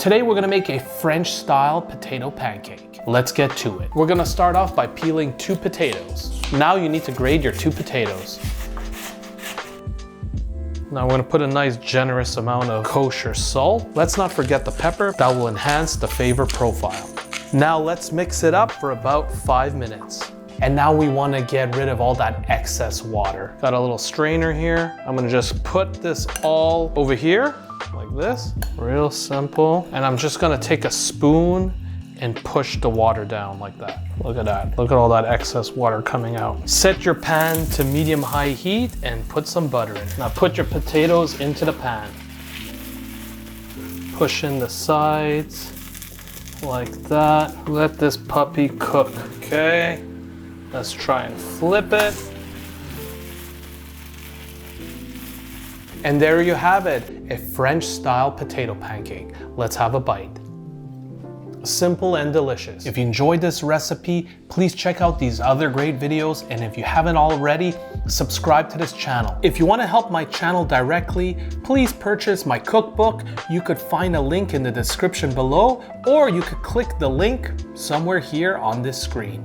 Today we're gonna make a French style potato pancake. Let's get to it. We're gonna start off by peeling 2 potatoes. Now you need to grate your 2 potatoes. Now we're gonna put a nice generous amount of kosher salt. Let's not forget the pepper. That will enhance the flavor profile. Now let's mix it up for about 5 minutes. And now we wanna get rid of all that excess water. Got a little strainer here. I'm gonna just put this all over here, like this. Real simple. And I'm just gonna take a spoon and push the water down like that. Look at that. Look at all that excess water coming out. Set your pan to medium-high heat and put some butter in. Now put your potatoes into the pan. Push in the sides like that. Let this puppy cook, okay? Let's try and flip it. And there you have it, a French-style potato pancake. Let's have a bite. Simple and delicious. If you enjoyed this recipe, please check out these other great videos, and if you haven't already, subscribe to this channel. If you want to help my channel directly, please purchase my cookbook. You could find a link in the description below, or you could click the link somewhere here on this screen.